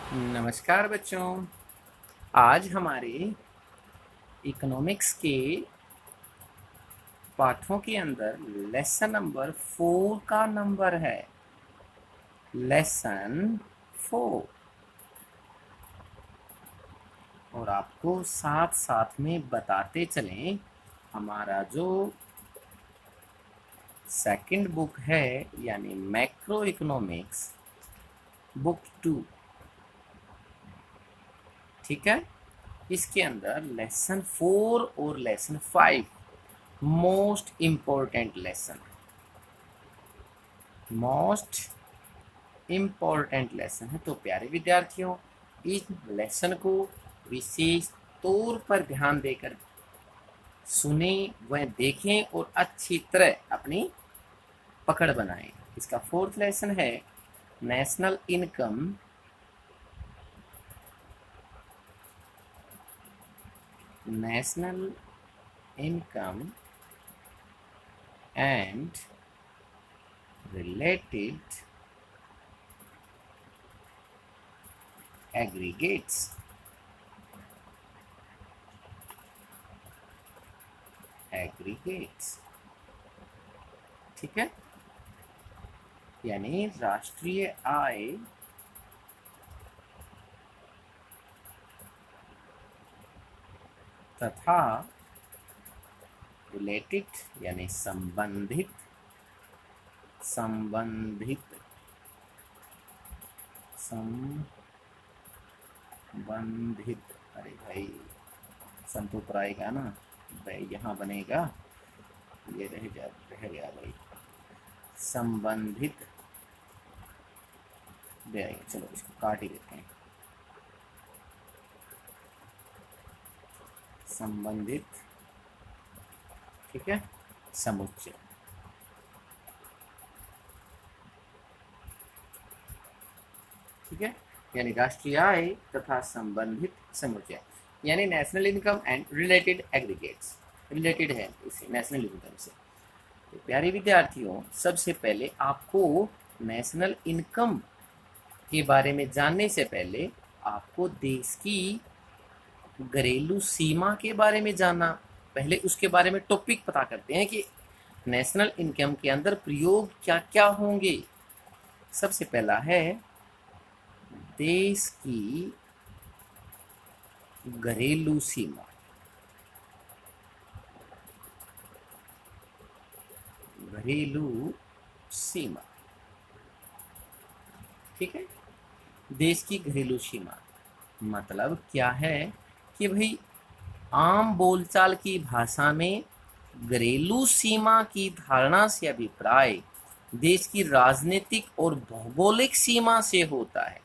नमस्कार बच्चों। आज हमारे इकोनॉमिक्स के पाठों के अंदर लेसन नंबर 4 का नंबर है। लेसन 4। और आपको साथ साथ में बताते चलें, हमारा जो सेकंड बुक है यानी मैक्रो इकोनॉमिक्स बुक 2, ठीक है, इसके अंदर लेसन 4 और लेसन 5 मोस्ट इम्पोर्टेंट लेसन है। तो प्यारे विद्यार्थियों, इस लेसन को विशेष तौर पर ध्यान देकर सुने व देखें और अच्छी तरह अपनी पकड़ बनाएं। इसका फोर्थ लेसन है national income and related aggregates. ठीक है, यानी राष्ट्रीय आय तथा रिलेटेड यानी संबंधित अरे भाई संतूप आएगा ना भाई, यहाँ बनेगा, ये रह गया भाई, संबंधित दे आएगा। चलो इसको काट ही देते हैं। संबंधित, ठीक है, समुच्चय। ठीक है, यानी राष्ट्रीय आय तथा संबंधित समुच्चय, यानी national income and related aggregates. Related है इसे नेशनल इनकम से। तो प्यारे विद्यार्थियों, सबसे पहले आपको नेशनल इनकम के बारे में जानने से पहले आपको देश की घरेलू सीमा के बारे में जानना। पहले उसके बारे में टॉपिक पता करते हैं कि नेशनल इनकम के अंदर प्रयोग क्या क्या होंगे। सबसे पहला है देश की घरेलू सीमा। घरेलू सीमा, ठीक है, देश की घरेलू सीमा मतलब क्या है कि भाई आम बोलचाल की भाषा में घरेलू सीमा की धारणा से अभिप्राय देश की राजनीतिक और भौगोलिक सीमा से होता है।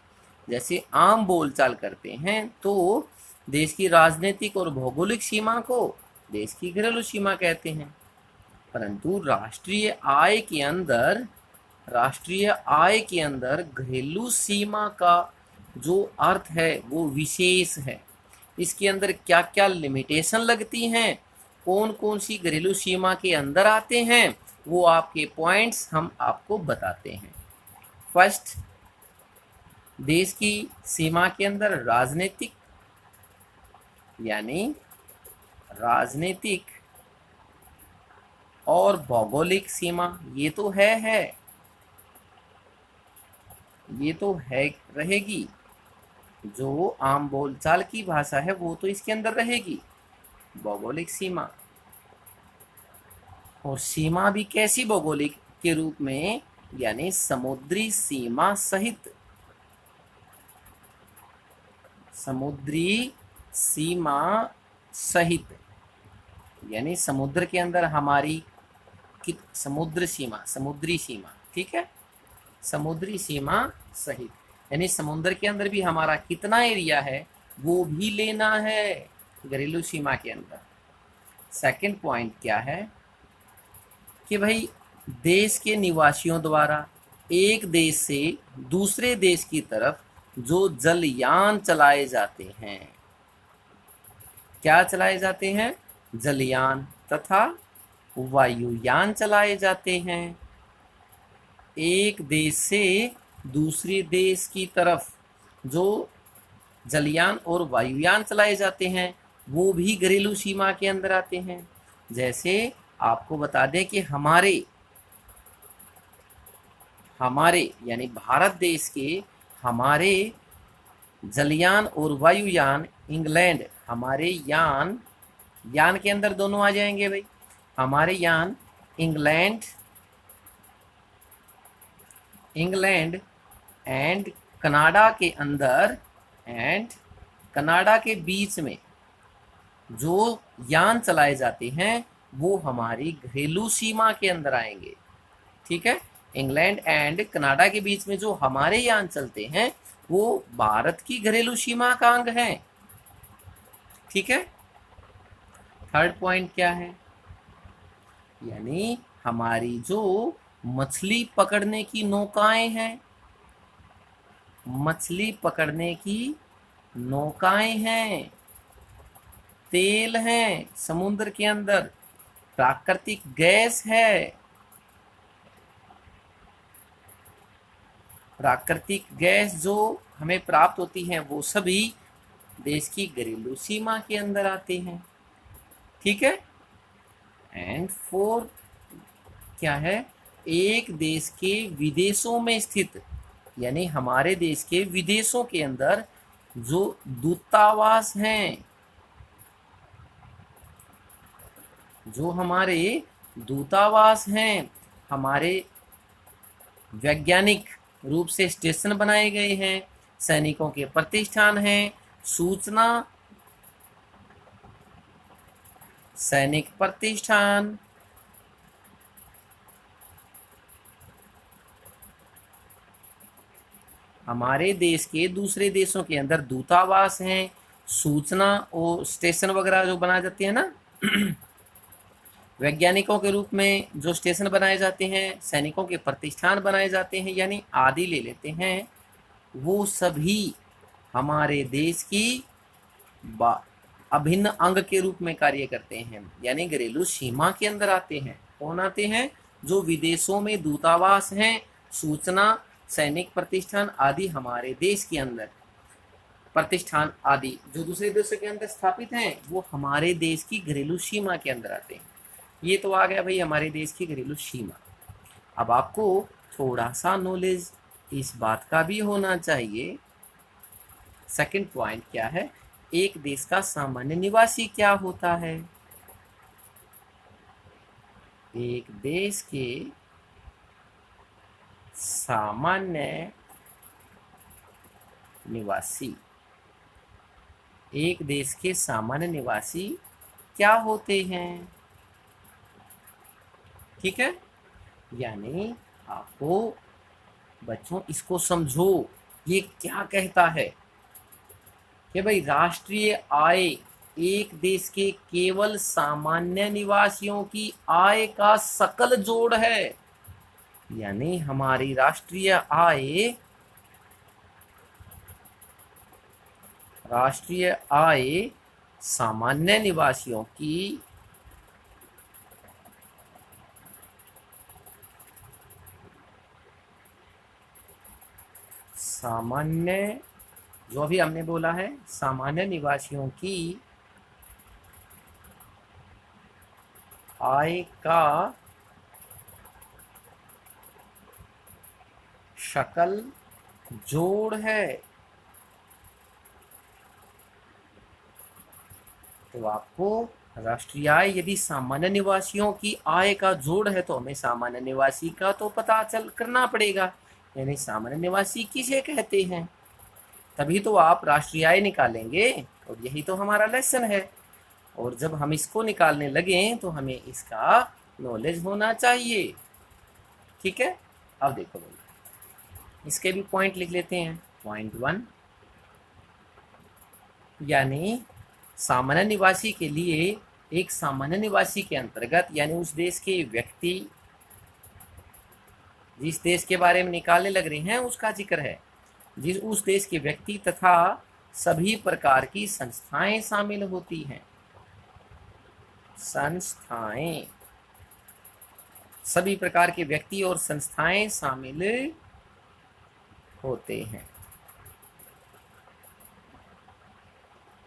जैसे आम बोलचाल करते हैं तो देश की राजनीतिक और भौगोलिक सीमा को देश की घरेलू सीमा कहते हैं। परंतु राष्ट्रीय आय के अंदर घरेलू सीमा का जो अर्थ है वो विशेष है। इसके अंदर क्या क्या लिमिटेशन लगती हैं, कौन कौन सी घरेलू सीमा के अंदर आते हैं, वो आपके पॉइंट्स हम आपको बताते हैं। फर्स्ट, देश की सीमा के अंदर राजनीतिक और भौगोलिक सीमा, ये तो रहेगी। जो आम बोलचाल की भाषा है वो तो इसके अंदर रहेगी, भौगोलिक सीमा। और सीमा भी कैसी भौगोलिक के रूप में, यानी समुद्री सीमा सहित। यानी समुद्र के अंदर हमारी समुद्री सीमा, ठीक है, समुद्री सीमा सहित, यानी समुद्र के अंदर भी हमारा कितना एरिया है वो भी लेना है घरेलू सीमा के अंदर। सेकंड पॉइंट क्या है कि भाई देश के निवासियों द्वारा एक देश से दूसरे देश की तरफ जो जलयान चलाए जाते हैं, क्या चलाए जाते हैं, जलयान तथा वायुयान चलाए जाते हैं। एक देश से दूसरे देश की तरफ जो जलयान और वायुयान चलाए जाते हैं वो भी घरेलू सीमा के अंदर आते हैं। जैसे आपको बता दें कि हमारे यानी भारत देश के हमारे जलयान और वायुयान, इंग्लैंड, हमारे यान के अंदर दोनों आ जाएंगे भाई। हमारे यान इंग्लैंड एंड कनाडा के अंदर एंड कनाडा के बीच में जो यान चलाए जाते हैं वो हमारी घरेलू सीमा के अंदर आएंगे। ठीक है, इंग्लैंड एंड कनाडा के बीच में जो हमारे यान चलते हैं वो भारत की घरेलू सीमा का अंग है। ठीक है, थर्ड पॉइंट क्या है, यानी हमारी जो मछली पकड़ने की नौकाएं हैं, मछली पकड़ने की नौकाएं हैं, तेल है समुद्र के अंदर, प्राकृतिक गैस है, प्राकृतिक गैस जो हमें प्राप्त होती है वो सभी देश की घरेलू सीमा के अंदर आते हैं। ठीक है, एंड फोर क्या है, एक देश के विदेशों में स्थित, यानी हमारे देश के विदेशों के अंदर जो दूतावास हैं, जो हमारे दूतावास हैं, हमारे वैज्ञानिक रूप से स्टेशन बनाए गए हैं, सैनिकों के प्रतिष्ठान हैं, सूचना सैनिक प्रतिष्ठान, हमारे देश के दूसरे देशों के अंदर दूतावास हैं, सूचना और स्टेशन वगैरह जो बनाए जाते हैं ना वैज्ञानिकों के रूप में जो स्टेशन बनाए जाते हैं, सैनिकों के प्रतिष्ठान बनाए जाते हैं, यानी आदि ले लेते हैं, वो सभी हमारे देश की अभिन्न अंग के रूप में कार्य करते हैं, यानी घरेलू सीमा के अंदर आते हैं। कौन आते हैं, जो विदेशों में दूतावास हैं, सूचना सैनिक प्रतिष्ठान आदि हमारे देश के अंदर प्रतिष्ठान आदि जो दूसरे देशों के अंदर स्थापित हैं वो हमारे देश की घरेलू सीमा के अंदर आते हैं। ये तो आ गया भाई हमारे देश की घरेलू सीमा। अब आपको थोड़ा सा नॉलेज इस बात का भी होना चाहिए। सेकंड पॉइंट क्या है, एक देश का सामान्य निवासी क्या होता है। एक देश के सामान्य निवासी, एक देश के सामान्य निवासी क्या होते हैं। ठीक है, यानी आपको बच्चों इसको समझो, ये क्या कहता है कि भाई राष्ट्रीय आय एक देश के केवल सामान्य निवासियों की आय का सकल जोड़ है। यानी हमारी राष्ट्रीय आय सामान्य निवासियों की सामान्य, जो अभी हमने बोला है, सामान्य निवासियों की आय का सकल जोड़ है। तो आपको राष्ट्रीय आय यदि सामान्य निवासियों की आय का जोड़ है तो हमें सामान्य निवासी का तो पता चल करना पड़ेगा, यानी सामान्य निवासी किसे कहते हैं, तभी तो आप राष्ट्रीय आय निकालेंगे। और यही तो हमारा लेसन है, और जब हम इसको निकालने लगे तो हमें इसका नॉलेज होना चाहिए। ठीक है, अब देखो भाई इसके भी पॉइंट लिख लेते हैं। पॉइंट 1, यानी सामान्य निवासी के लिए, एक सामान्य निवासी के अंतर्गत यानी उस देश के व्यक्ति, जिस देश के बारे में निकालने लग रहे हैं उसका जिक्र है, जिस उस देश के व्यक्ति तथा सभी प्रकार की संस्थाएं शामिल होती हैं। संस्थाएं, सभी प्रकार के व्यक्ति और संस्थाएं शामिल होते हैं।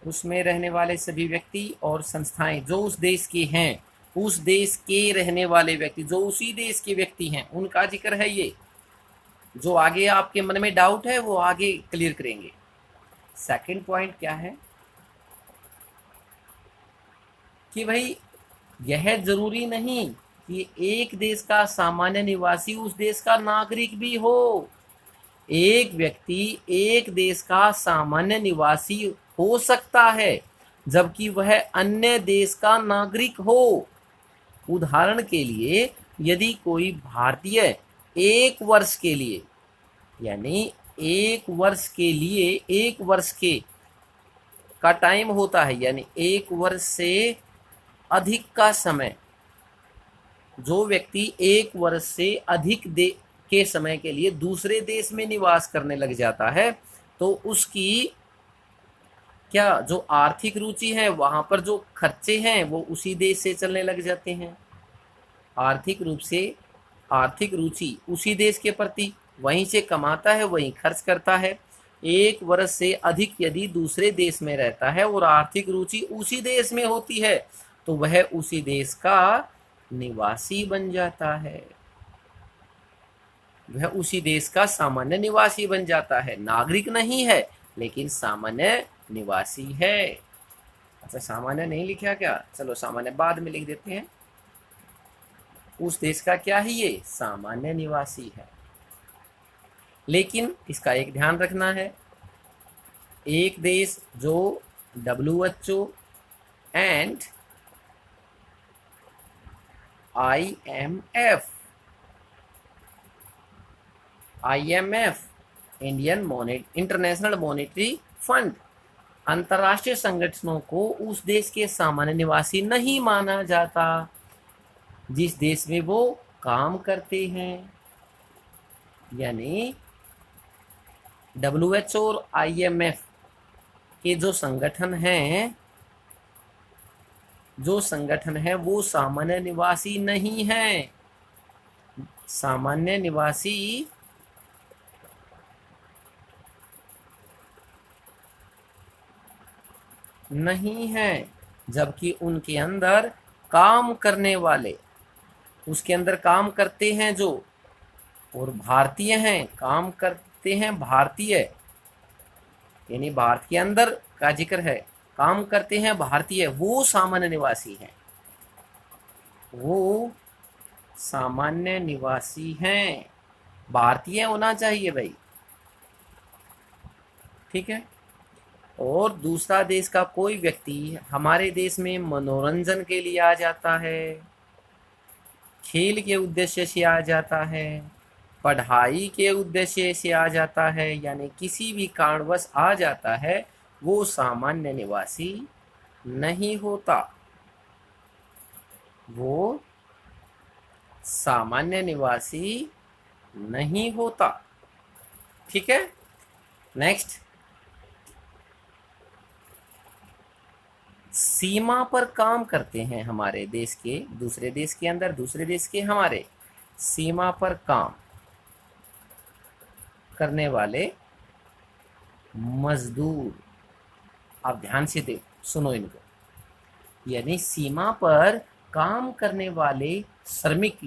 उसमें रहने वाले सभी व्यक्ति और संस्थाएं जो उस देश के हैं, उस देश के रहने वाले व्यक्ति जो उसी देश के व्यक्ति हैं, उनका जिक्र है ये। जो आगे आपके मन में डाउट है वो आगे क्लियर करेंगे। सेकंड पॉइंट क्या है कि भाई यह जरूरी नहीं कि एक देश का सामान्य निवासी उस देश का नागरिक भी हो। एक व्यक्ति एक देश का सामान्य निवासी हो सकता है जबकि वह अन्य देश का नागरिक हो। उदाहरण के लिए यदि कोई भारतीय एक वर्ष के लिए, यानी एक वर्ष के लिए, एक वर्ष के का टाइम होता है, यानी एक वर्ष से अधिक का समय, जो व्यक्ति एक वर्ष से अधिक के समय के लिए दूसरे देश में निवास करने लग जाता है तो उसकी क्या जो आर्थिक रुचि है, वहां पर जो खर्चे हैं वो उसी देश से चलने लग जाते हैं। आर्थिक रूप से आर्थिक रुचि उसी देश के प्रति, वहीं से कमाता है वहीं खर्च करता है। एक वर्ष से अधिक यदि दूसरे देश में रहता है और आर्थिक रुचि उसी देश में होती है तो वह उसी देश का निवासी बन जाता है, वह उसी देश का सामान्य निवासी बन जाता है। नागरिक नहीं है लेकिन सामान्य निवासी है। अच्छा, सामान्य नहीं लिखा क्या? चलो सामान्य बाद में लिख देते हैं। उस देश का क्या है? ये सामान्य निवासी है। लेकिन इसका एक ध्यान रखना है, एक देश जो WHO and IMF international monetary fund अंतर्राष्ट्रीय संगठनों को उस देश के सामान्य निवासी नहीं माना जाता जिस देश में वो काम करते हैं। यानी WHO और IMF के जो संगठन है वो सामान्य निवासी नहीं है। सामान्य निवासी नहीं है, जबकि उनके अंदर काम करने वाले, उसके अंदर काम करते हैं जो, और भारतीय हैं, काम करते हैं भारतीय, यानी भारत के अंदर का जिक्र है, काम करते हैं भारतीय, वो सामान्य निवासी हैं, वो सामान्य निवासी हैं। भारतीय होना चाहिए भाई, ठीक है। और दूसरा देश का कोई व्यक्ति हमारे देश में मनोरंजन के लिए आ जाता है, खेल के उद्देश्य से आ जाता है, पढ़ाई के उद्देश्य से आ जाता है, यानी किसी भी कारणवश आ जाता है, वो सामान्य निवासी नहीं होता, वो सामान्य निवासी नहीं होता। ठीक है। नेक्स्ट, सीमा पर काम करते हैं हमारे देश के दूसरे देश के अंदर, दूसरे देश के हमारे सीमा पर काम करने वाले मजदूर, आप ध्यान से सुनो इनको, यानी सीमा पर काम करने वाले श्रमिक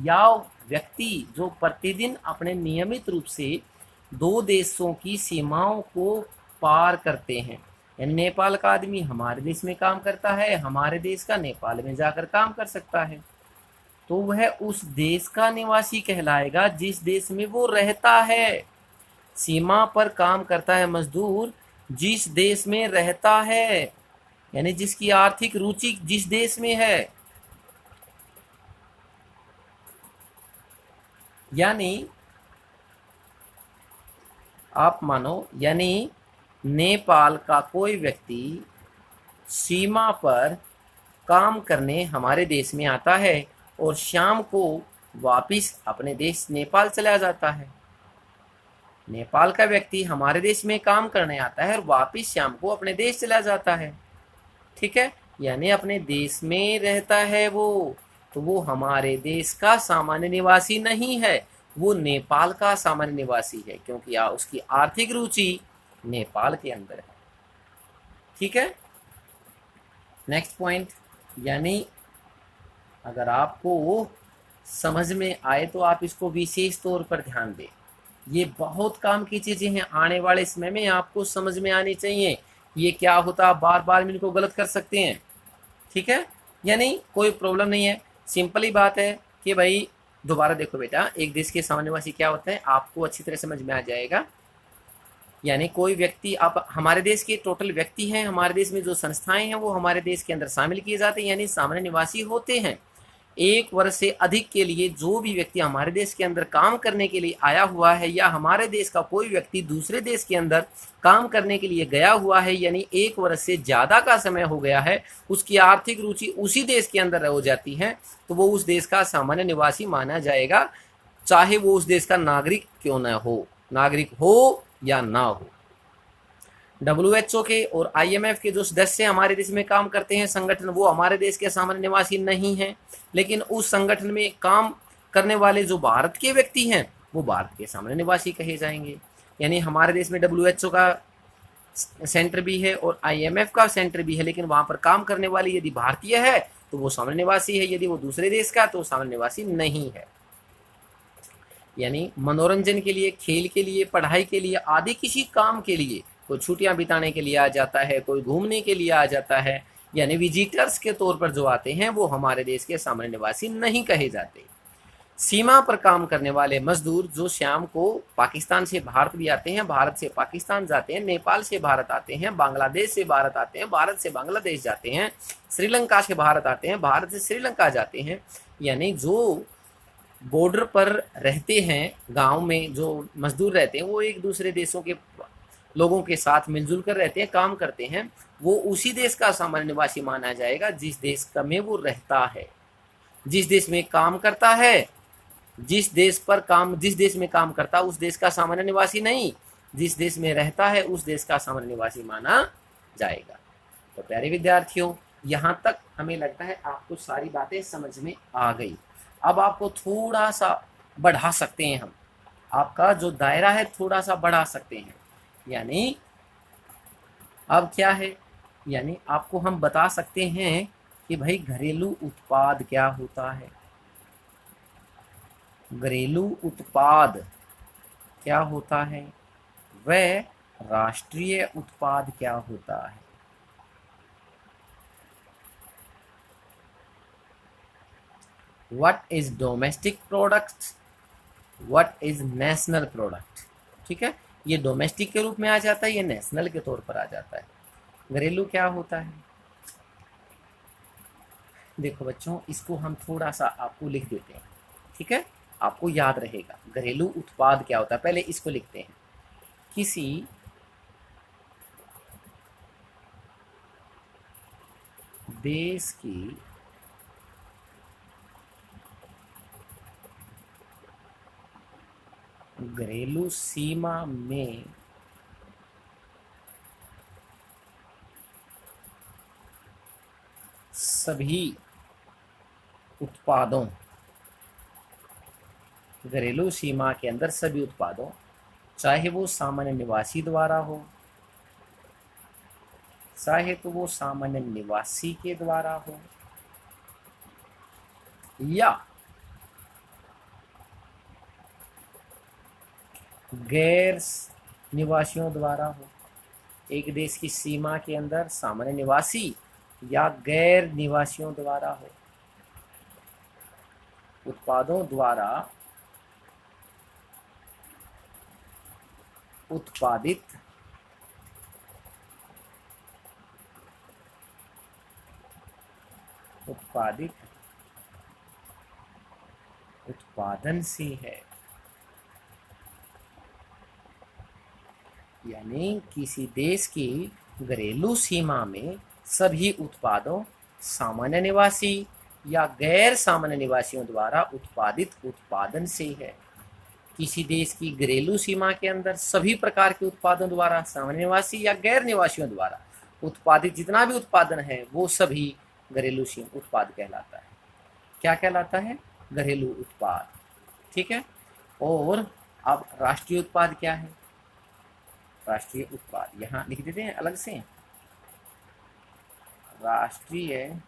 या व्यक्ति जो प्रतिदिन अपने नियमित रूप से दो देशों की सीमाओं को पार करते हैं। नेपाल का आदमी हमारे देश में काम करता है, हमारे देश का नेपाल में जाकर काम कर सकता है, तो वह उस देश का निवासी कहलाएगा जिस देश में वो रहता है। सीमा पर काम करता है मजदूर जिस देश में रहता है, यानी जिसकी आर्थिक रुचि जिस देश में है। यानी आप मानो, यानी नेपाल का कोई व्यक्ति सीमा पर काम करने हमारे देश में आता है और शाम को वापिस अपने देश नेपाल चला जाता है। नेपाल का व्यक्ति हमारे देश में काम करने आता है और वापिस शाम को अपने देश चला जाता है। ठीक है, यानी अपने देश में रहता है वो, तो वो हमारे देश का सामान्य निवासी नहीं है, वो नेपाल का सामान्य निवासी है, क्योंकि उसकी आर्थिक रुचि नेपाल के अंदर है। ठीक है। नेक्स्ट पॉइंट, यानी अगर आपको समझ में आए तो आप इसको विशेष तौर पर ध्यान दें। ये बहुत काम की चीज़ें हैं, आने वाले समय में आपको समझ में आनी चाहिए। ये क्या होता, आप बार बार इनको गलत कर सकते हैं, ठीक है। यानी कोई प्रॉब्लम नहीं है, सिंपल ही बात है कि भाई दोबारा देखो बेटा, एक देश के सामान्य निवासी क्या होता है आपको अच्छी तरह समझ में आ जाएगा। यानी कोई व्यक्ति, आप हमारे देश के टोटल व्यक्ति हैं, हमारे देश में जो संस्थाएं हैं वो हमारे देश के अंदर शामिल किए जाते हैं, यानी सामान्य निवासी होते हैं। 1 वर्ष से अधिक के लिए जो भी व्यक्ति हमारे देश के अंदर काम करने के लिए आया हुआ है, या हमारे देश का कोई व्यक्ति दूसरे देश के अंदर काम करने के लिए गया हुआ है, यानी 1 वर्ष से ज़्यादा का समय हो गया है, उसकी आर्थिक रुचि उसी देश के अंदर हो जाती है, तो वो उस देश का सामान्य निवासी माना जाएगा, चाहे वो उस देश का नागरिक क्यों न हो, नागरिक हो या ना हो। WHO के और IMF के जो सदस्य हमारे देश में काम करते हैं संगठन, वो हमारे देश के सामान्य निवासी नहीं हैं, लेकिन उस संगठन में काम करने वाले जो भारत के व्यक्ति हैं वो भारत के सामान्य निवासी कहे जाएंगे। यानी हमारे देश में WHO का सेंटर भी है और IMF का सेंटर भी है, लेकिन वहाँ पर काम करने वाली यदि भारतीय है तो वो सामान्य निवासी है, यदि वो दूसरे देश का तो सामान्य निवासी नहीं है। यानी मनोरंजन के लिए, खेल के लिए, पढ़ाई के लिए आदि किसी काम के लिए, कोई छुट्टियां बिताने के लिए आ जाता है, कोई घूमने के लिए आ जाता है, यानी विजिटर्स के तौर पर जो आते हैं वो हमारे देश के सामान्य निवासी नहीं कहे जाते। सीमा पर काम करने वाले मजदूर जो शाम को पाकिस्तान से भारत भी आते हैं, भारत से पाकिस्तान जाते हैं, नेपाल से भारत आते हैं, बांग्लादेश से भारत आते हैं, भारत से बांग्लादेश जाते हैं, श्रीलंका से भारत आते हैं, भारत से श्रीलंका जाते हैं, यानी जो बॉर्डर पर रहते हैं, गांव में जो मजदूर रहते हैं वो एक दूसरे देशों के लोगों के साथ मिलजुल कर रहते हैं, काम करते हैं, वो उसी देश का सामान्य निवासी माना जाएगा जिस देश का में वो रहता है, जिस देश में काम करता है, जिस देश में काम करता है उस देश का सामान्य निवासी नहीं, जिस देश में रहता है उस देश का सामान्य निवासी माना जाएगा। तो प्यारे विद्यार्थियों, यहाँ तक हमें लगता है आपको सारी बातें समझ में आ गई। अब आपको थोड़ा सा बढ़ा सकते हैं हम, आपका जो दायरा है थोड़ा सा बढ़ा सकते हैं। यानी अब क्या है, यानी आपको हम बता सकते हैं कि भाई घरेलू उत्पाद क्या होता है, घरेलू उत्पाद क्या होता है, वह राष्ट्रीय उत्पाद क्या होता है। What is domestic product, what is national product, ठीक है। ये डोमेस्टिक के रूप में आ जाता है, ये नेशनल के तौर पर आ जाता है। घरेलू क्या होता है, देखो बच्चों इसको हम थोड़ा सा आपको लिख देते हैं, ठीक है, आपको याद रहेगा घरेलू उत्पाद क्या होता है। पहले इसको लिखते हैं, किसी देश की घरेलू सीमा में सभी उत्पादों, घरेलू सीमा के अंदर सभी उत्पादों, चाहे वो सामान्य निवासी द्वारा हो, चाहे तो वो सामान्य निवासी के द्वारा हो, या गैर निवासियों द्वारा हो। एक देश की सीमा के अंदर सामान्य निवासी या गैर निवासियों द्वारा हो, उत्पादों द्वारा उत्पादित उत्पादन से है। यानी किसी देश की घरेलू सीमा में सभी उत्पादों सामान्य निवासी या गैर सामान्य निवासियों द्वारा उत्पादित उत्पादन से है। किसी देश की घरेलू सीमा के अंदर सभी प्रकार के उत्पादों द्वारा सामान्य निवासी या गैर निवासियों द्वारा उत्पादित जितना भी उत्पादन है वो सभी घरेलू उत्पाद कहलाता है। क्या कहलाता है, घरेलू उत्पाद, ठीक है। और अब राष्ट्रीय उत्पाद क्या है, राष्ट्रीय उत्पाद यहाँ लिख देते हैं अलग से, राष्ट्रीय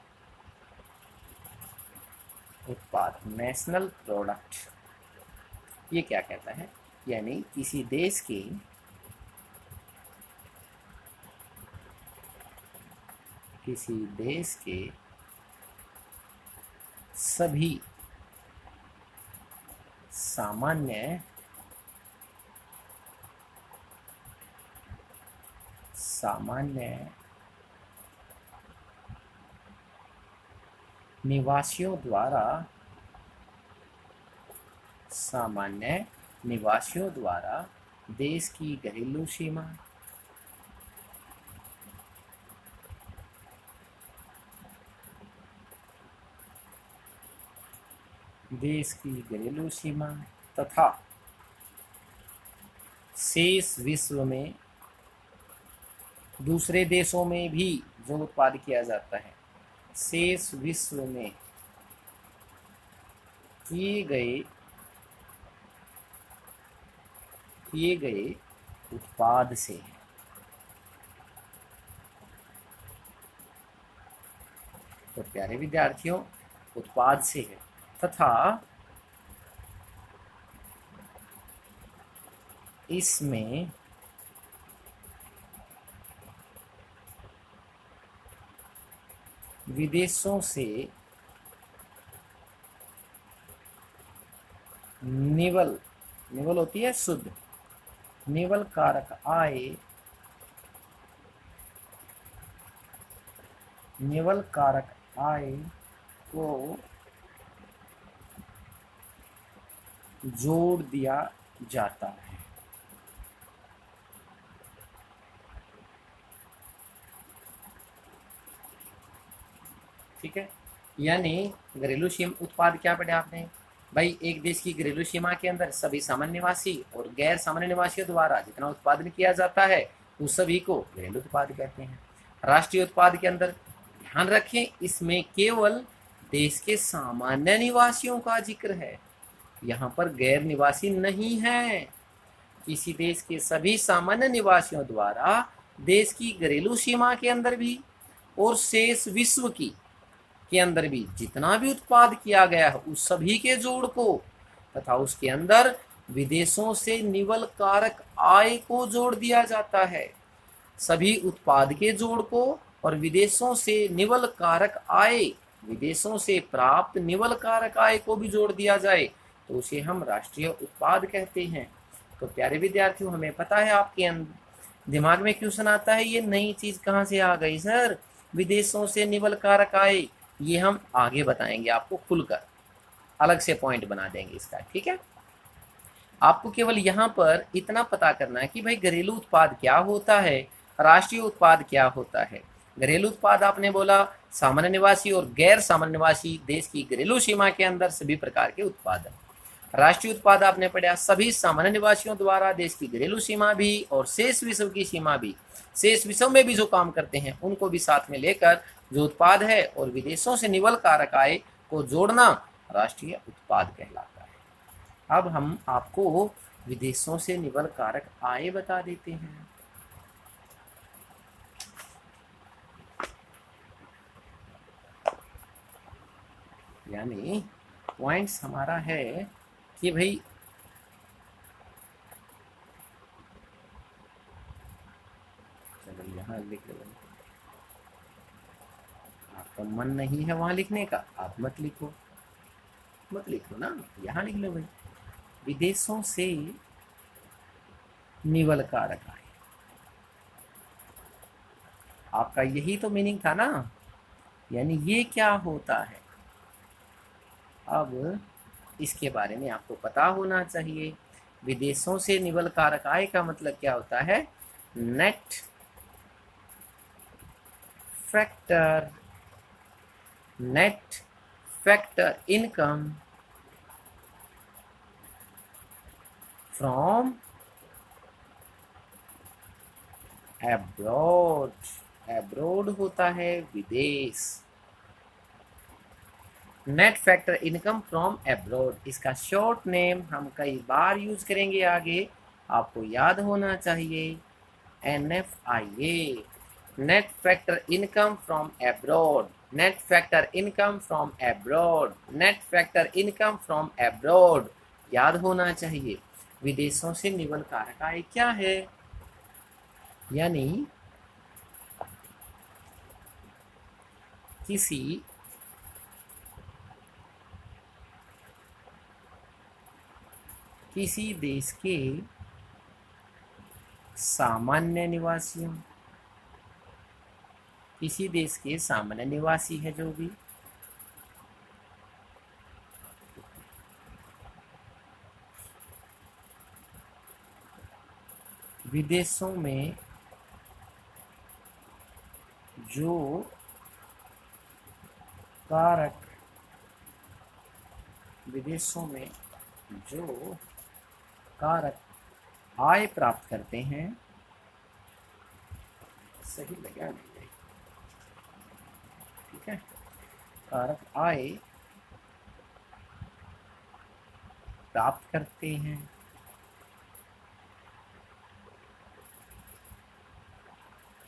उत्पाद, नेशनल प्रोडक्ट, ये क्या कहता है? यानी किसी देश के सभी सामान्य निवासियों द्वारा देश की घरेलू सीमा, तथा शेष विश्व में दूसरे देशों में भी जो उत्पाद किया जाता है, शेष विश्व में किए गए उत्पाद से है। तो प्यारे विद्यार्थियों, उत्पाद से है तथा इसमें विदेशों से निवल होती है शुद्ध, निवल कारक आय को जोड़ दिया जाता है। ठीक है, यानी घरेलू सीमा उत्पाद क्या पढ़े आपने भाई? एक देश की घरेलू सीमा के अंदर सभी सामान्य निवासी और गैर सामान्य निवासियों द्वारा जितना उत्पादन किया जाता है उस सभी को घरेलू उत्पाद कहते हैं। राष्ट्रीय उत्पाद के अंदर ध्यान रखें, इसमें केवल देश के सामान्य निवासियों का जिक्र है, यहाँ पर गैर निवासी नहीं है। किसी देश के सभी सामान्य निवासियों द्वारा देश की घरेलू सीमा के अंदर भी और शेष विश्व के अंदर भी जितना भी उत्पाद किया गया है उस सभी के जोड़ को तथा उसके अंदर विदेशों से निवल कारक आय को जोड़ दिया जाता है। सभी उत्पाद के जोड़ को और विदेशों से निवल कारक आय, विदेशों से प्राप्त निवल कारक आय को भी जोड़ दिया जाए तो उसे हम राष्ट्रीय उत्पाद कहते हैं। तो प्यारे विद्यार्थियों, हमें पता है आपके दिमाग में क्वेश्चन आता है ये नई चीज कहाँ से आ गई सर, विदेशों से निवल कारक आय? ये हम आगे बताएंगे आपको, खुलकर अलग से पॉइंट बना देंगे इसका। ठीक है, आपको केवल यहाँ पर इतना पता करना है कि भाई घरेलू उत्पाद क्या होता है, राष्ट्रीय उत्पाद क्या होता है। घरेलू उत्पाद आपने बोला सामान्य निवासी और गैर सामान्य निवासी देश की घरेलू सीमा के अंदर सभी प्रकार के उत्पादन। राष्ट्रीय उत्पाद आपने पढ़ा सभी सामान्य निवासियों द्वारा देश की घरेलू सीमा भी और शेष विश्व की सीमा भी, शेष विश्व में भी जो काम करते हैं उनको भी साथ में लेकर जो उत्पाद है और विदेशों से निवल कारक आय को जोड़ना राष्ट्रीय उत्पाद कहलाता है। अब हम आपको विदेशों से निवल कारक आय बता देते हैं। यानी पॉइंट्स हमारा है कि भाई चलो यहाँ लिख लो, आपका मन नहीं है वहां लिखने का, आप मत लिखो ना, यहाँ लिख लो भाई, विदेशों से निवल कारक आय। आपका यही तो मीनिंग था ना, यानी ये क्या होता है, अब इसके बारे में आपको पता होना चाहिए। विदेशों से निवल कारक आय का मतलब क्या होता है? Net factor income from abroad होता है विदेश। Net factor income from abroad, इसका शॉर्ट नेम हम कई बार यूज करेंगे आगे, आपको याद होना चाहिए NFIA, net factor income from abroad, net factor income from abroad, net factor income from abroad याद होना चाहिए। विदेशों से निवल कारक आय क्या है, यानी किसी देश के सामान्य निवासियों, किसी देश के सामान्य निवासी है जो भी विदेशों में जो कारक, विदेशों में जो कारक आय प्राप्त करते हैं, सही लगा नहीं, ठीक है, कारक आय प्राप्त करते हैं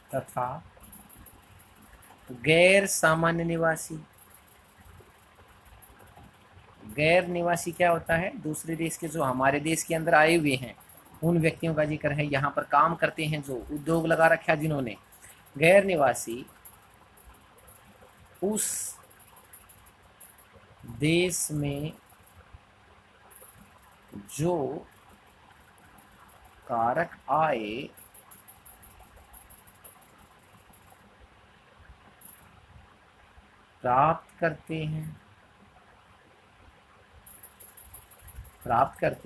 तथा गैर सामान्य निवासी, गैर निवासी क्या होता है, दूसरे देश के जो हमारे देश के अंदर आए हुए हैं उन व्यक्तियों का जिक्र है, यहाँ पर काम करते हैं जो उद्योग लगा रखा है जिन्होंने, गैर निवासी उस देश में जो कारक आय प्राप्त करते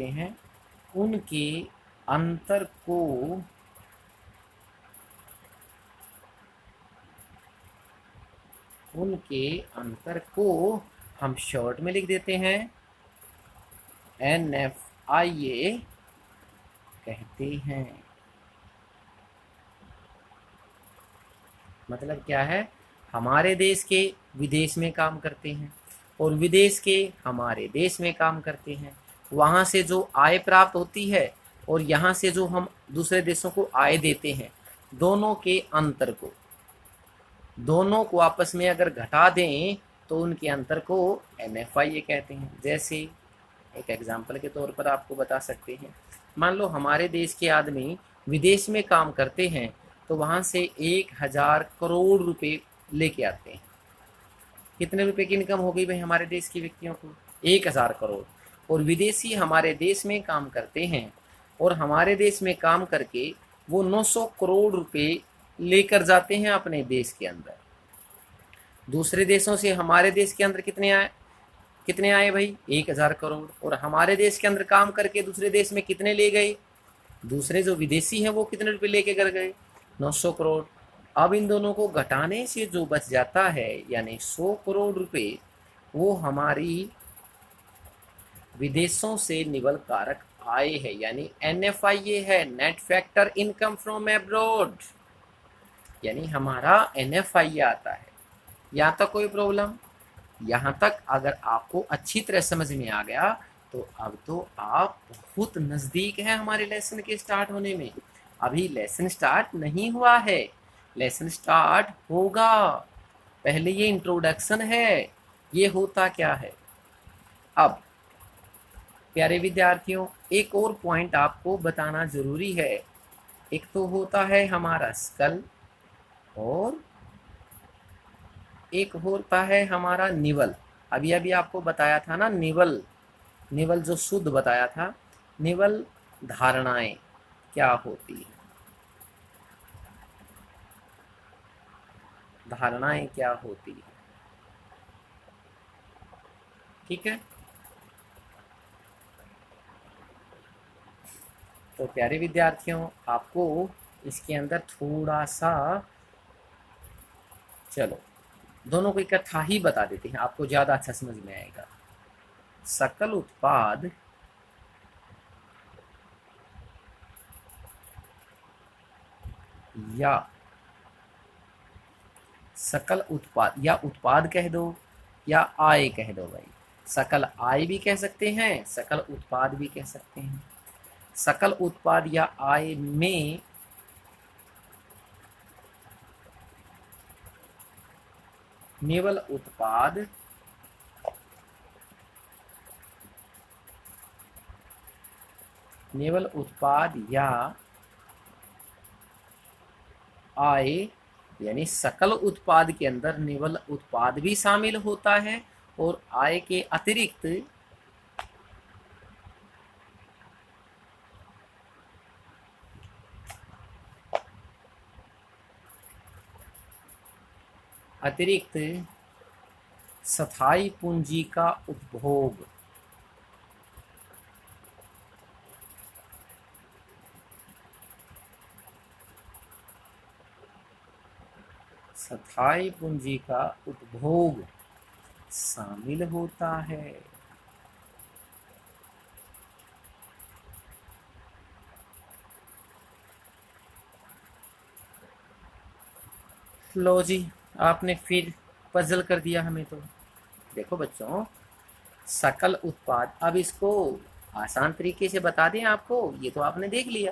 हैं उनके अंतर को हम शॉर्ट में लिख देते हैं NFIA कहते हैं। मतलब क्या है, हमारे देश के विदेश में काम करते हैं और विदेश के हमारे देश में काम करते हैं, वहाँ से जो आय प्राप्त होती है और यहाँ से जो हम दूसरे देशों को आय देते हैं, दोनों को आपस में अगर घटा दें तो उनके अंतर को NFIA कहते हैं। जैसे एक एग्जाम्पल के तौर पर आपको बता सकते हैं, मान लो हमारे देश के आदमी विदेश में काम करते हैं तो वहाँ से 1000 करोड़ रुपए लेके आते हैं। कितने रुपए की इनकम हो गई भाई हमारे देश के व्यक्तियों को, 1000 करोड़। और विदेशी हमारे देश में काम करते हैं और हमारे देश में काम करके वो 900 करोड़ रुपए लेकर जाते हैं अपने देश के अंदर। दूसरे देशों से हमारे देश के अंदर कितने आए भाई, 1000 करोड़। और हमारे देश के अंदर काम करके दूसरे देश में कितने ले गए, दूसरे जो विदेशी हैं वो कितने रुपए लेके कर गए, 900 करोड़। अब इन दोनों को घटाने से जो बच जाता है यानी 100 करोड़ रुपए, वो हमारी विदेशों से निवल कारक आय है, यानी NFIA है, net factor income from abroad, यानी हमारा NFIA आता है। यहाँ तक कोई प्रॉब्लम, यहाँ तक अगर आपको अच्छी तरह समझ में आ गया तो अब तो आप बहुत नज़दीक हैं हमारे लेसन के स्टार्ट होने में। अभी लेसन स्टार्ट नहीं हुआ है, लेसन स्टार्ट होगा, पहले ये इंट्रोडक्शन है, ये होता क्या है। अब प्यारे विद्यार्थियों, एक और पॉइंट आपको बताना जरूरी है, एक तो होता है हमारा स्कल और एक होता है हमारा निवल। अभी आपको बताया था ना, निवल जो शुद्ध बताया था, निवल धारणाएं क्या होती है, धारणाएं क्या होती है, ठीक है। तो प्यारे विद्यार्थियों, आपको इसके अंदर थोड़ा सा, चलो दोनों को इकट्ठा ही बता देते हैं, आपको ज़्यादा अच्छा समझ में आएगा। सकल उत्पाद या सकल उत्पाद, या उत्पाद कह दो या आय कह दो भाई, सकल आय भी कह सकते हैं, सकल उत्पाद भी कह सकते हैं। सकल उत्पाद या आय में निवल उत्पाद या आय, यानी सकल उत्पाद के अंदर निवल उत्पाद भी शामिल होता है और आय के अतिरिक्त स्थायी पूंजी का उपभोग, स्थायी पूंजी का उपभोग शामिल होता है। लो जी, आपने फिर पजल कर दिया हमें तो। देखो बच्चों, सकल उत्पाद, अब इसको आसान तरीके से बता दें आपको, ये तो आपने देख लिया।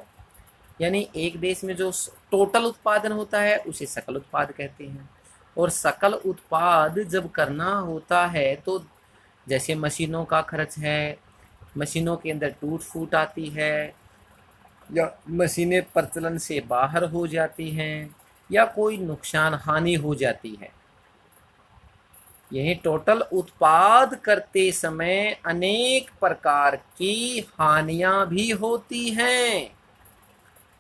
यानी एक देश में जो टोटल उत्पादन होता है उसे सकल उत्पाद कहते हैं। और सकल उत्पाद जब करना होता है तो जैसे मशीनों का खर्च है, मशीनों के अंदर टूट फूट आती है, या मशीनें प्रचलन से बाहर हो जाती हैं, या कोई नुकसान हानि हो जाती है। यही टोटल उत्पाद करते समय अनेक प्रकार की हानियां भी होती हैं।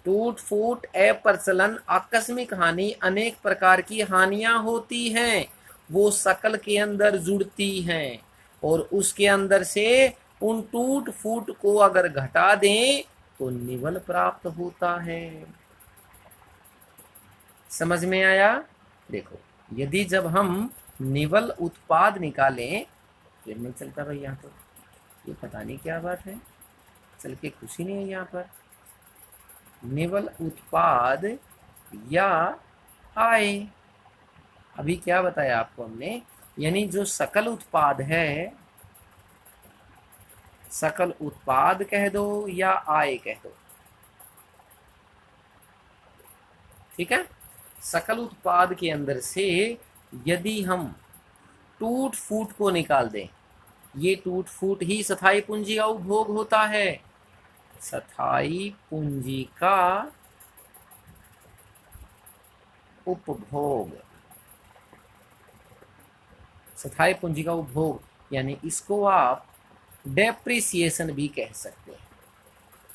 टूट फूट, अप्रचलन, आकस्मिक हानि, अनेक प्रकार की हानियां होती हैं। वो सकल के अंदर जुड़ती हैं और उसके अंदर से उन टूट फूट को अगर घटा दें तो निवल प्राप्त होता है। समझ में आया? देखो, यदि जब हम निवल उत्पाद निकालें, फिर नहीं चलता भाई यहाँ तो, ये पता नहीं क्या बात है, चल के खुशी नहीं है यहाँ पर। निवल उत्पाद या आय, अभी क्या बताया आपको हमने, यानी जो सकल उत्पाद है, सकल उत्पाद कह दो या आय कह दो, ठीक है। सकल उत्पाद के अंदर से यदि हम टूट फूट को निकाल दें, ये टूट फूट ही स्थायी पूंजी का उपभोग होता है। स्थायी पूंजी का उपभोग, स्थायी पूंजी का उपभोग, यानी इसको आप डेप्रिसिएशन भी कह सकते हैं।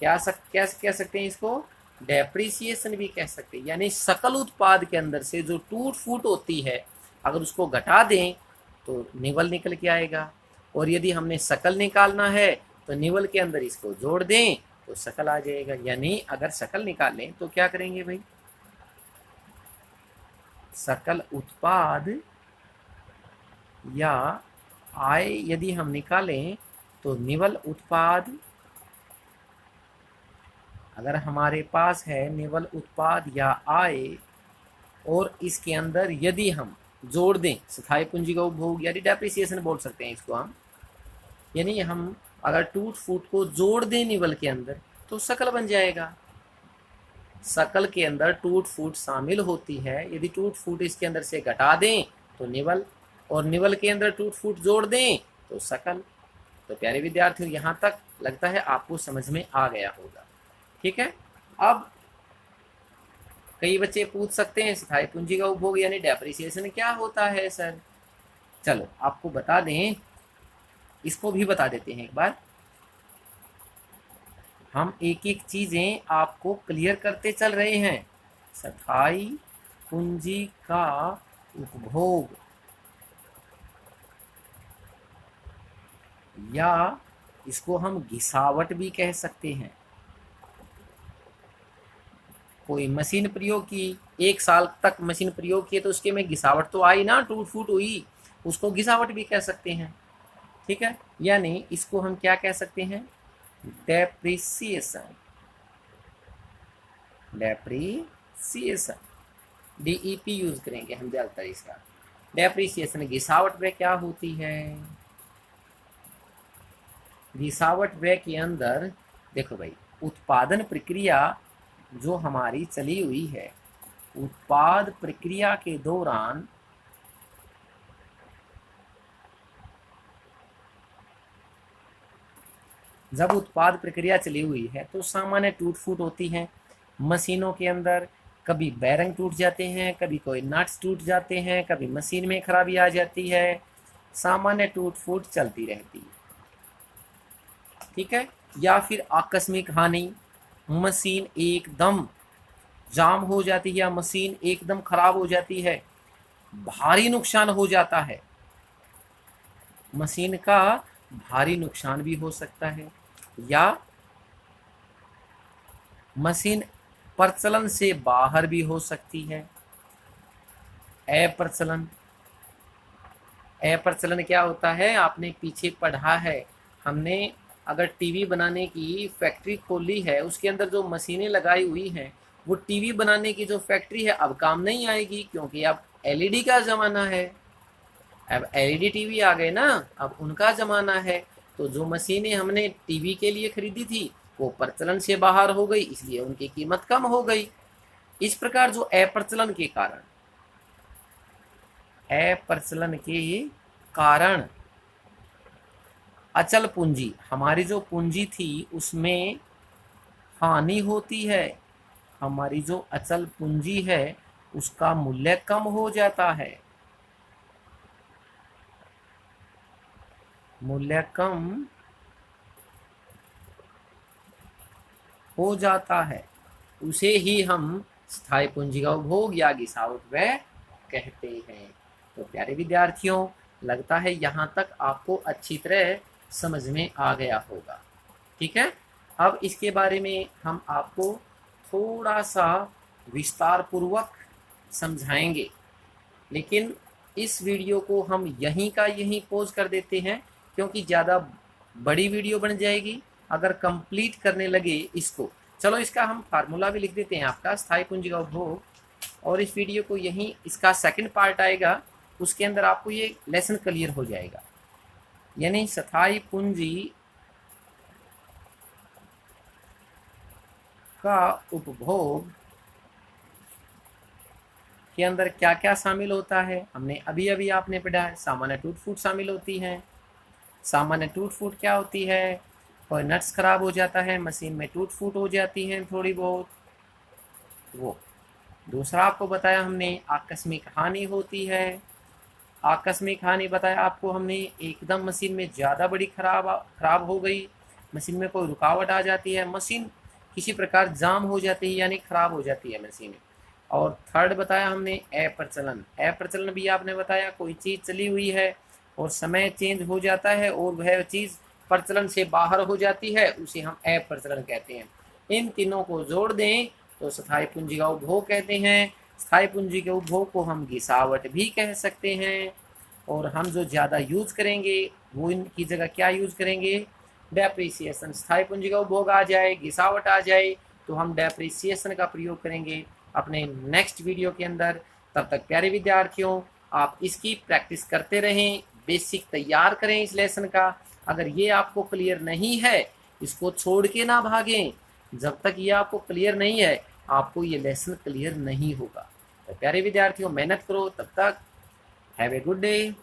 क्या कह सकते हैं इसको? डेप्रिसिएशन भी कह सकते हैं। यानी सकल उत्पाद के अंदर से जो टूट फूट होती है, अगर उसको घटा दें तो निवल निकल के आएगा, और यदि हमने सकल निकालना है तो निवल के अंदर इसको जोड़ दें तो सकल आ जाएगा। यानी अगर सकल निकालें तो क्या करेंगे भाई? सकल उत्पाद या आय यदि हम निकालें तो निवल उत्पाद, अगर हमारे पास है निवल उत्पाद या आय और इसके अंदर यदि हम जोड़ दें स्थायी पूंजी का उपभोग, यानी डेप्रिसिएशन बोल सकते हैं इसको हम, यानी हम अगर टूट फूट को जोड़ दें निवल के अंदर तो सकल बन जाएगा। सकल के अंदर टूट फूट शामिल होती है, यदि टूट फूट इसके अंदर से घटा दें तो निवल, और निवल के अंदर टूट फूट जोड़ दें तो सकल। तो प्यारे विद्यार्थियों, यहाँ तक लगता है आपको समझ में आ गया होगा, ठीक है। अब कई बच्चे पूछ सकते हैं स्थायी पूंजी का उपभोग यानी डेप्रिसिएशन क्या होता है सर? चलो आपको बता दें, इसको भी बता देते हैं एक बार। हम एक एक चीजें आपको क्लियर करते चल रहे हैं। स्थायी पूंजी का उपभोग या इसको हम घिसावट भी कह सकते हैं। कोई मशीन प्रयोग की, 1 साल तक मशीन प्रयोग की तो उसके में घिसावट तो आई ना, टूट फूट हुई, उसको घिसावट भी कह सकते हैं, ठीक है। यानी इसको हम क्या कह सकते हैं? डेप्रिसिएशन। डेप्रिसिएशन, DEP यूज करेंगे हम ज्यादातर इसका। डेप्रिसिएशन घिसावट वे क्या होती है? घिसावट वे के अंदर देखो भाई, उत्पादन प्रक्रिया जो हमारी चली हुई है, उत्पाद प्रक्रिया के दौरान जब उत्पाद प्रक्रिया चली हुई है तो सामान्य टूट फूट होती है मशीनों के अंदर। कभी बैरंग टूट जाते हैं, कभी कोई नट्स टूट जाते हैं, कभी मशीन में खराबी आ जाती है। सामान्य टूट फूट चलती रहती है, ठीक है। या फिर आकस्मिक हानि, मशीन एकदम जाम हो जाती है या मशीन एकदम खराब हो जाती है, भारी नुकसान हो जाता है, मशीन का भारी नुकसान भी हो सकता है। या मशीन प्रचलन से बाहर भी हो सकती है। अप्रचलन, अप्रचलन क्या होता है, आपने पीछे पढ़ा है। हमने अगर टीवी बनाने की फैक्ट्री खोली है, उसके अंदर जो मशीनें लगाई हुई हैं, वो टीवी बनाने की जो फैक्ट्री है अब काम नहीं आएगी, क्योंकि अब एलईडी का ज़माना है। अब एलईडी टीवी आ गए ना, अब उनका ज़माना है। तो जो मशीनें हमने टीवी के लिए खरीदी थी वो प्रचलन से बाहर हो गई, इसलिए उनकी कीमत कम हो गई। इस प्रकार जो अप्रचलन के कारण, अप्रचलन के कारण अचल पूंजी, हमारी जो पूंजी थी उसमें हानि होती है। हमारी जो अचल पूंजी है उसका मूल्य कम हो जाता है, मूल्य कम हो जाता है। उसे ही हम स्थायी पूंजी का उपभोग या गिसावट व्यय कहते हैं। तो प्यारे विद्यार्थियों, लगता है यहाँ तक आपको अच्छी तरह समझ में आ गया होगा, ठीक है। अब इसके बारे में हम आपको थोड़ा सा विस्तार पूर्वक समझाएंगे, लेकिन इस वीडियो को हम यहीं का यहीं पॉज कर देते हैं, क्योंकि ज़्यादा बड़ी वीडियो बन जाएगी अगर कंप्लीट करने लगे इसको। चलो इसका हम फार्मूला भी लिख देते हैं, आपका स्थायी पूंजी का उपभोग, और इस वीडियो को यहीं, इसका सेकंड पार्ट आएगा, उसके अंदर आपको ये लेसन क्लियर हो जाएगा। यानी स्थायी पूंजी का उपभोग के अंदर क्या क्या शामिल होता है, हमने अभी अभी आपने पढ़ा है। सामान्य टूट फूट शामिल होती है। सामान्य टूट फूट क्या होती है, कोई नट्स खराब हो जाता है, मशीन में टूट फूट हो जाती है थोड़ी बहुत, वो। दूसरा आपको बताया हमने आकस्मिक हानि होती है। आकस्मिक हानि बताया आपको हमने, एकदम मशीन में ज़्यादा बड़ी खराब हो गई, मशीन में कोई रुकावट आ जाती है, मशीन किसी प्रकार जाम हो जाती है यानी खराब हो जाती है मशीन। और थर्ड बताया हमने अप्रचलन। अप्रचलन भी आपने बताया, कोई चीज़ चली हुई है और समय चेंज हो जाता है और वह चीज़ प्रचलन से बाहर हो जाती है, उसे हम अप्रचलन कहते हैं। इन तीनों को जोड़ दें तो स्थायी पूंजी का उपभोग कहते हैं। स्थायी पूंजी के उपभोग को हम गिसावट भी कह सकते हैं। और हम जो ज़्यादा यूज़ करेंगे वो इनकी जगह क्या यूज़ करेंगे, डेप्रिसिएशन। स्थायी पूंजी का उपभोग आ जाए, गिसावट आ जाए, तो हम डेप्रिसिएशन का प्रयोग करेंगे अपने नेक्स्ट वीडियो के अंदर। तब तक प्यारे विद्यार्थियों, आप इसकी प्रैक्टिस करते रहें, बेसिक तैयार करें इस लेसन का। अगर ये आपको क्लियर नहीं है, इसको छोड़ के ना भागें। जब तक ये आपको क्लियर नहीं है, आपको ये लेसन क्लियर नहीं होगा। तो प्यारे विद्यार्थियों, मेहनत करो। तब तक हैव ए गुड डे।